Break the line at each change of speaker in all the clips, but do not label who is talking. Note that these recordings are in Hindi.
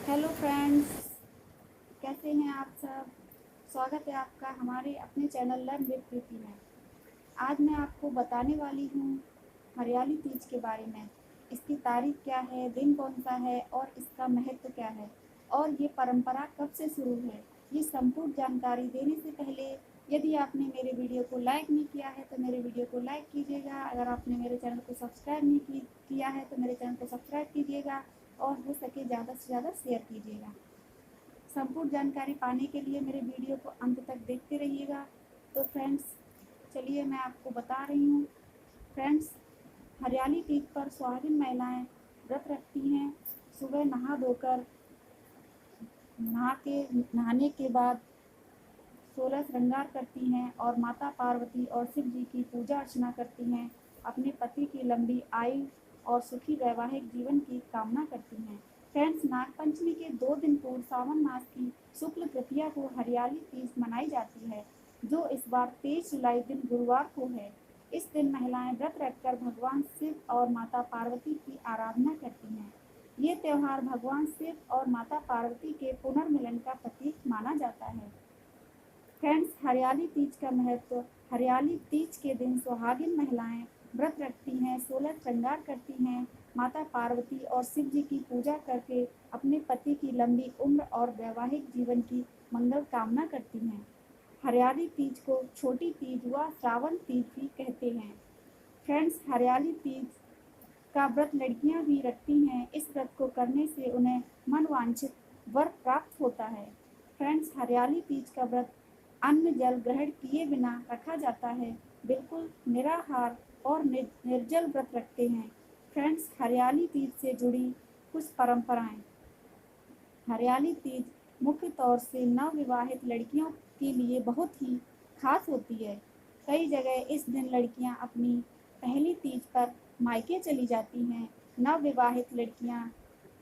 हेलो फ्रेंड्स, कैसे हैं आप सब। स्वागत है आपका हमारे अपने चैनल लर्न विद प्रीति में। आज मैं आपको बताने वाली हूँ हरियाली तीज के बारे में। इसकी तारीख क्या है, दिन कौन सा है और इसका महत्व क्या है और ये परंपरा कब से शुरू है। ये संपूर्ण जानकारी देने से पहले यदि आपने मेरे वीडियो को लाइक नहीं किया है तो मेरे वीडियो को लाइक कीजिएगा। अगर आपने मेरे चैनल को सब्सक्राइब नहीं किया है तो मेरे चैनल को सब्सक्राइब कीजिएगा और हो सके ज़्यादा से ज़्यादा शेयर कीजिएगा। संपूर्ण जानकारी पाने के लिए मेरे वीडियो को अंत तक देखते रहिएगा। तो फ्रेंड्स, चलिए मैं आपको बता रही हूँ। फ्रेंड्स, हरियाली तीज पर सुहागिन महिलाएं व्रत रखती हैं। सुबह नहा धोकर नहाने के बाद 16 श्रृंगार करती हैं और माता पार्वती और शिव जी की पूजा अर्चना करती हैं। अपने पति की लंबी आयु और सुखी वैवाहिक जीवन की कामना करती हैं। फ्रेंड्स, नागपंचमी के 2 दिन पूर्व सावन मास की शुक्ल तृतीया को हरियाली तीज मनाई जाती है, जो इस बार 23 जुलाई दिन गुरुवार को है। इस दिन महिलाएं व्रत रखकर भगवान शिव और माता पार्वती की आराधना करती हैं। ये त्योहार भगवान शिव और माता पार्वती के पुनर्मिलन का प्रतीक माना जाता है। फ्रेंड्स, हरियाली तीज का महत्व। हरियाली तीज के दिन सुहागिन महिलाएं व्रत रखती हैं, 16 श्रृंगार करती हैं, माता पार्वती और शिव जी की पूजा करके अपने पति की लंबी उम्र और वैवाहिक जीवन की मंगल कामना करती हैं। हरियाली तीज को छोटी तीज व श्रावण तीज भी कहते हैं। फ्रेंड्स, हरियाली तीज का व्रत लड़कियां भी रखती हैं। इस व्रत को करने से उन्हें मनवांछित वर प्राप्त होता है। फ्रेंड्स, हरियाली तीज का व्रत अन्न जल ग्रहण किए बिना रखा जाता है। बिल्कुल निराहार और निर्जल व्रत रखते हैं। फ्रेंड्स, हरियाली तीज से जुड़ी कुछ परंपराएं। हरियाली तीज मुख्य तौर से नवविवाहित लड़कियों के लिए बहुत ही खास होती है। कई जगह इस दिन लड़कियां अपनी पहली तीज पर मायके चली जाती हैं। नवविवाहित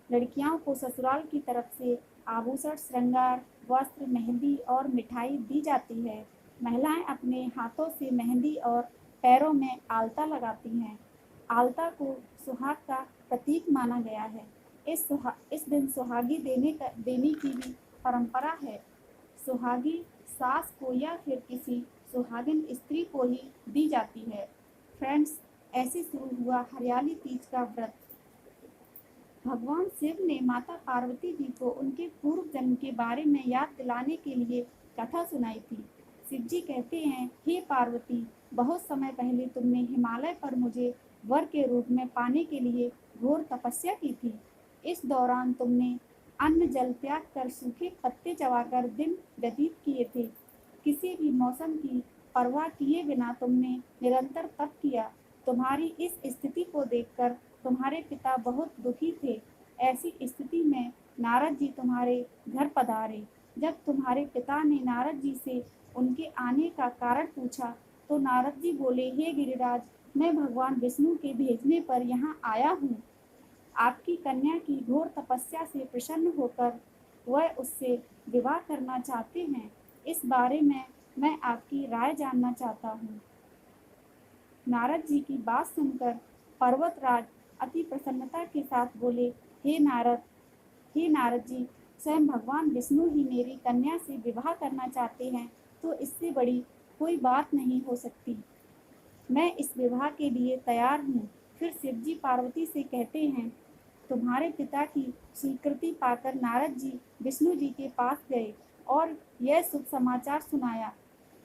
लड़कियों को ससुराल की तरफ से आभूषण, श्रृंगार, वस्त्र, मेहंदी और मिठाई दी जाती है। महिलाएं अपने हाथों से मेहंदी और पैरों में आलता लगाती हैं। आलता को सुहाग का प्रतीक माना गया है। इस दिन सुहागी देने की भी परंपरा है। सुहागी सास को या फिर किसी सुहागिन स्त्री को ही दी जाती है। फ्रेंड्स, ऐसे शुरू हुआ हरियाली तीज का व्रत। भगवान शिव ने माता पार्वती जी को उनके पूर्व जन्म के बारे में याद दिलाने के लिए कथा सुनाई थी। शिव जी कहते हैं, हे पार्वती, बहुत समय पहले तुमने हिमालय पर मुझे वर के रूप में पाने के लिए घोर तपस्या की थी। इस दौरान तुमने अन्न जल त्याग कर सूखे पत्ते चबाकर दिन व्यतीत किए थे। किसी भी मौसम की परवाह किए बिना तुमने निरंतर तप किया। तुम्हारी इस स्थिति को देखकर तुम्हारे पिता बहुत दुखी थे। ऐसी स्थिति में नारद जी तुम्हारे घर पधारे। जब तुम्हारे पिता ने नारद जी से उनके आने का कारण पूछा तो नारद जी बोले, हे गिरिराज, मैं भगवान विष्णु के भेजने पर यहाँ आया हूँ। आपकी कन्या की घोर तपस्या से प्रसन्न होकर वह उससे विवाह करना चाहते हैं। इस बारे में मैं आपकी राय जानना चाहता हूँ। नारद जी की बात सुनकर पर्वतराज अति प्रसन्नता के साथ बोले, हे नारद जी, स्वयं भगवान विष्णु ही मेरी कन्या से विवाह करना चाहते हैं तो इससे बड़ी कोई बात नहीं हो सकती। मैं इस विवाह के लिए तैयार हूँ। फिर शिवजी पार्वती से कहते हैं, तुम्हारे पिता की स्वीकृति पाकर नारद जी विष्णु जी के पास गए और यह शुभ समाचार सुनाया।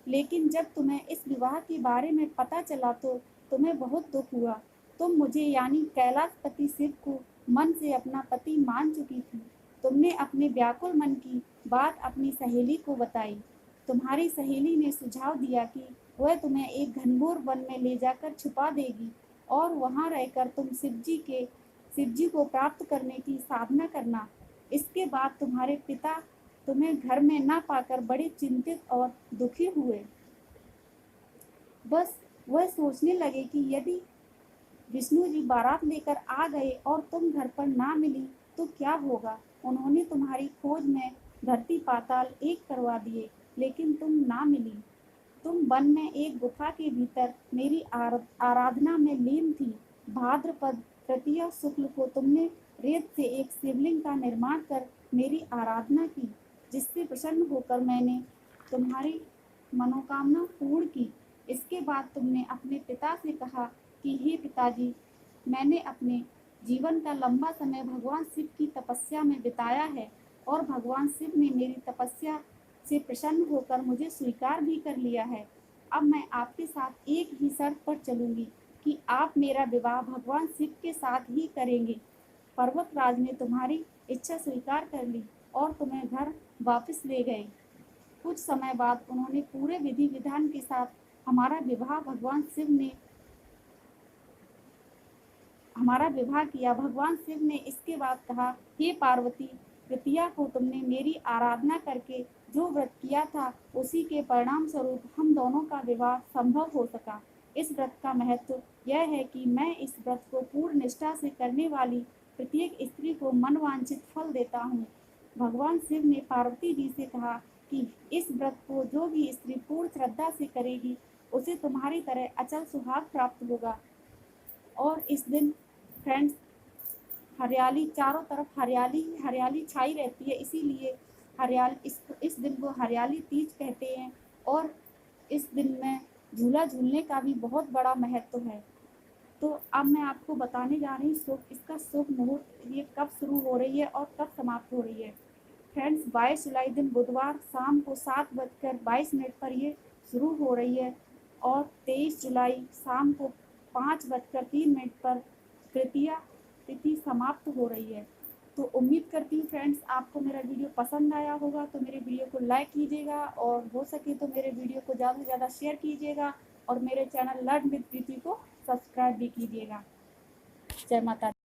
लेकिन जब तुम्हें इस विवाह के बारे में पता चला तो तुम्हें बहुत दुख हुआ। तुम मुझे यानी कैलाशपति शिव को मन से अपना पति मान चुकी थी। तुमने अपने व्याकुल मन की बात अपनी सहेली को बताई। तुम्हारी सहेली ने सुझाव दिया कि वह तुम्हें एक घनघोर वन में ले जाकर छुपा देगी और वहां रहकर तुम शिव जी को प्राप्त करने की साधना करना। इसके बाद तुम्हारे पिता तुम्हें घर में न पाकर बड़े चिंतित और दुखी हुए। बस वह सोचने लगे कि यदि विष्णु जी बारात लेकर आ गए और तुम घर पर ना मिली तो क्या होगा। उन्होंने तुम्हारी खोज में धरती पाताल एक करवा दिए, लेकिन तुम ना मिली। तुम वन में एक गुफा के भीतर मेरी आराधना में लीन थी। भाद्रपद तृतीया शुक्ल को तुमने रेत से एक शिवलिंग का निर्माण कर मेरी आराधना की, जिससे प्रसन्न होकर मैंने तुम्हारी मनोकामना पूर्ण की। इसके बाद तुमने अपने पिता से कहा कि हे पिताजी, मैंने अपने जीवन का लंबा समय भगवान शिव की तपस्या में बिताया है और भगवान शिव ने मेरी तपस्या से प्रसन्न होकर मुझे स्वीकार भी कर लिया है। अब मैं आपके साथ एक ही शर्त पर चलूंगी कि आप मेरा विवाह भगवान शिव के साथ ही करेंगे। पर्वतराज ने तुम्हारी इच्छा स्वीकार कर ली और तुम्हें घर वापस ले गए। कुछ समय बाद उन्होंने पूरे विधि विधान के साथ हमारा विवाह किया। भगवान शिव ने इसके बाद कहा, हे पार्वती, तृतीया को तुमने मेरी आराधना करके जो व्रत किया था, उसी के परिणाम स्वरूप हम दोनों का विवाह संभव हो सका। इस व्रत का महत्व यह है कि मैं इस व्रत को पूर्ण निष्ठा से करने वाली प्रत्येक स्त्री को मनवांछित फल देता हूँ। भगवान शिव ने पार्वती जी से कहा कि इस व्रत को जो भी स्त्री पूर्ण श्रद्धा से करेगी, उसे तुम्हारी तरह अचल सुहाग प्राप्त होगा। और इस दिन फ्रेंड्स, हरियाली, चारों तरफ हरियाली ही हरियाली छाई रहती है, इसीलिए इस दिन को हरियाली तीज कहते हैं। और इस दिन में झूला झूलने का भी बहुत बड़ा महत्व है। तो अब मैं आपको बताने जा रही हूँ इसका शुभ मुहूर्त, ये कब शुरू हो रही है और कब समाप्त हो रही है। फ्रेंड्स, 22 जुलाई दिन बुधवार शाम को 7:22 पर ये शुरू हो रही है और 23 जुलाई शाम को 5:03 पर तृतीया तिथि समाप्त हो रही है। तो उम्मीद करती हूँ फ्रेंड्स, आपको मेरा वीडियो पसंद आया होगा। तो मेरे वीडियो को लाइक कीजिएगा और हो सके तो मेरे वीडियो को ज़्यादा से ज़्यादा शेयर कीजिएगा और मेरे चैनल लर्न विद प्रीति को सब्सक्राइब भी कीजिएगा। जय माता दी।